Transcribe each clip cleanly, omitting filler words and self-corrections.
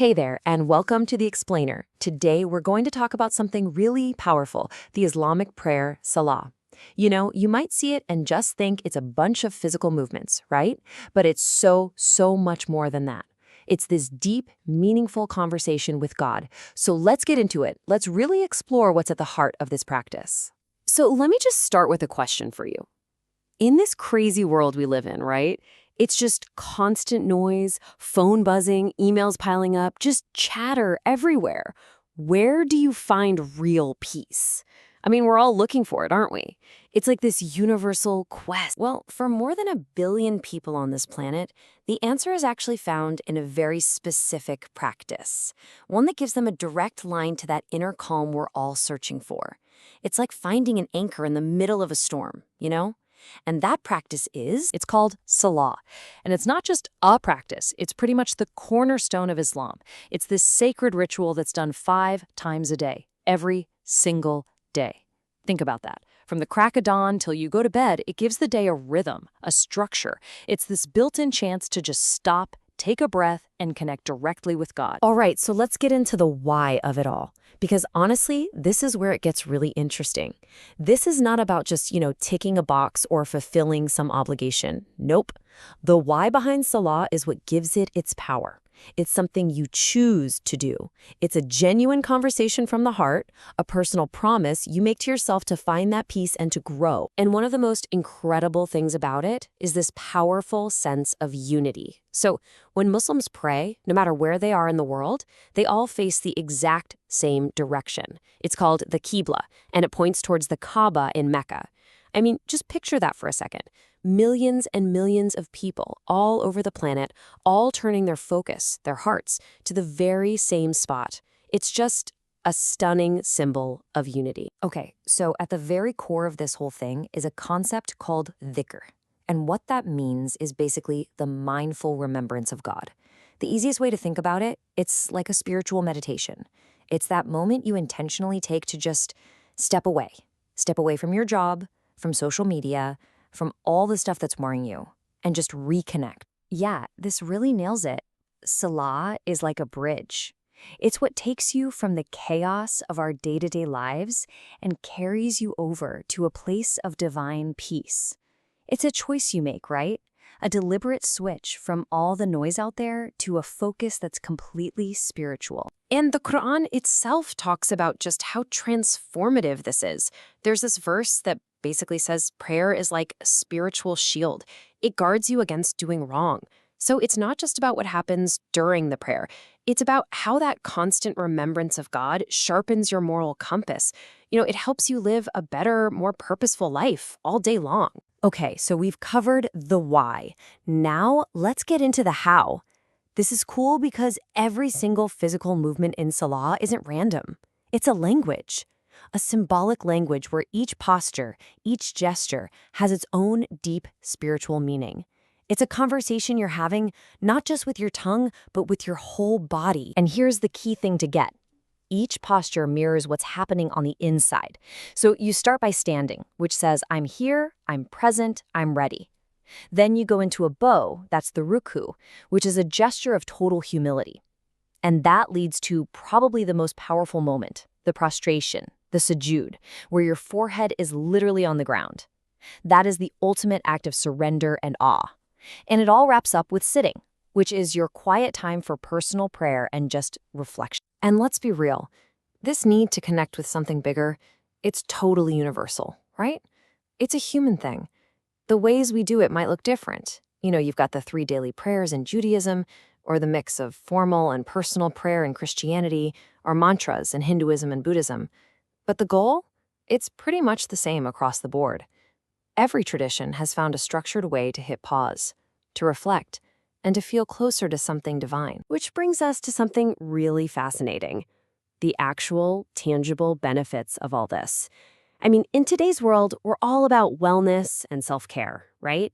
Hey there, and welcome to The Explainer. Today, we're going to talk about something really powerful, the Islamic prayer, Salah. You might see it and just think it's a bunch of physical movements, right? But it's so much more than that. It's this deep, meaningful conversation with God. So let's get into it. Let's really explore what's at the heart of this practice. So let me just start with a question for you. In this crazy world we live in, right? It's just constant noise, phone buzzing, emails piling up, just chatter everywhere. Where do you find real peace? I mean, we're all looking for it, aren't we? It's like this universal quest. Well, for more than 1 billion people on this planet, the answer is actually found in a very specific practice, one that gives them a direct line to that inner calm we're all searching for. It's like finding an anchor in the middle of a storm, you know? And that practice it's called Salah. And it's not just a practice, it's pretty much the cornerstone of Islam. It's this sacred ritual that's done 5 times a day, every single day. Think about that. From the crack of dawn till you go to bed, it gives the day a rhythm, a structure. It's this built-in chance to just stop, take a breath, and connect directly with God. All right, so let's get into the why of it all. Because honestly, this is where it gets really interesting. This is not about just, ticking a box or fulfilling some obligation. Nope. The why behind Salah is what gives it its power. It's something you choose to do. It's a genuine conversation from the heart, a personal promise you make to yourself to find that peace and to grow. And one of the most incredible things about it is this powerful sense of unity. So when Muslims pray, no matter where they are in the world, they all face the exact same direction. It's called the Qibla, and it points towards the Kaaba in Mecca. I mean, just picture that for a second. Millions and millions of people all over the planet, all turning their focus, their hearts, to the very same spot. It's just a stunning symbol of unity. Okay, so at the very core of this whole thing is a concept called dhikr. And what that means is basically the mindful remembrance of God. The easiest way to think about it, it's like a spiritual meditation. It's that moment you intentionally take to just step away. Step away from your job, from social media, from all the stuff that's worrying you, and just reconnect. Yeah, this really nails it. Salah is like a bridge. It's what takes you from the chaos of our day-to-day lives and carries you over to a place of divine peace. It's a choice you make, right? A deliberate switch from all the noise out there to a focus that's completely spiritual. And the Quran itself talks about just how transformative this is. There's this verse that basically says prayer is like a spiritual shield. It guards you against doing wrong. So it's not just about what happens during the prayer. It's about how that constant remembrance of God sharpens your moral compass. It helps you live a better, more purposeful life all day long. Okay, so we've covered the why. Now let's get into the how. This is cool because every single physical movement in Salah isn't random. It's a language. A symbolic language where each posture, each gesture has its own deep spiritual meaning. It's a conversation you're having not just with your tongue, but with your whole body. And here's the key thing to get. Each posture mirrors what's happening on the inside. So you start by standing, which says, I'm here, I'm present, I'm ready. Then you go into a bow, that's the ruku, which is a gesture of total humility. And that leads to probably the most powerful moment, the prostration, the sujood, where your forehead is literally on the ground. That is the ultimate act of surrender and awe. And it all wraps up with sitting, which is your quiet time for personal prayer and just reflection. And let's be real, this need to connect with something bigger, it's totally universal, right? It's a human thing. The ways we do it might look different. You've got the 3 daily prayers in Judaism, or the mix of formal and personal prayer in Christianity, or mantras in Hinduism and Buddhism. But the goal? It's pretty much the same across the board. Every tradition has found a structured way to hit pause, to reflect, and to feel closer to something divine. Which brings us to something really fascinating: the actual, tangible benefits of all this. I mean, in today's world, we're all about wellness and self-care, right?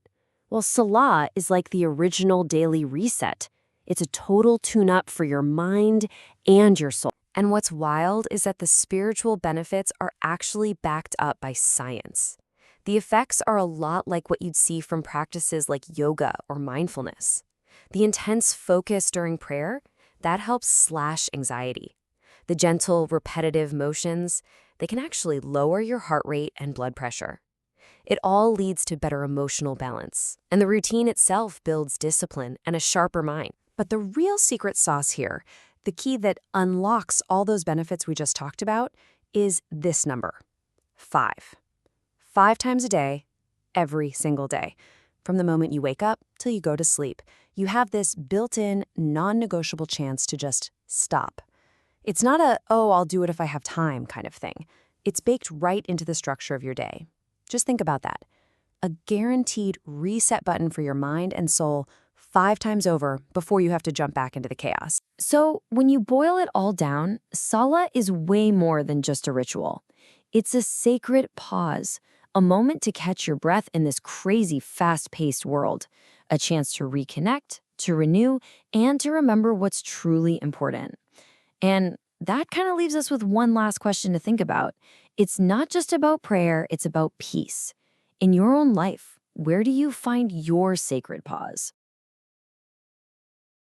Well, Salah is like the original daily reset. It's a total tune-up for your mind and your soul. And what's wild is that the spiritual benefits are actually backed up by science. The effects are a lot like what you'd see from practices like yoga or mindfulness. The intense focus during prayer, that helps slash anxiety. The gentle, repetitive motions, they can actually lower your heart rate and blood pressure. It all leads to better emotional balance, and the routine itself builds discipline and a sharper mind. But the real secret sauce here, the key that unlocks all those benefits we just talked about, is this number: 5. 5 times a day, every single day. From the moment you wake up till you go to sleep, you have this built-in, non-negotiable chance to just stop. It's not a, oh, I'll do it if I have time kind of thing. It's baked right into the structure of your day. Just think about that. A guaranteed reset button for your mind and soul 5 times over before you have to jump back into the chaos. So when you boil it all down, Salah is way more than just a ritual. It's a sacred pause, a moment to catch your breath in this crazy, fast-paced world, a chance to reconnect, to renew, and to remember what's truly important. And that kind of leaves us with one last question to think about. It's not just about prayer, it's about peace. In your own life, where do you find your sacred pause?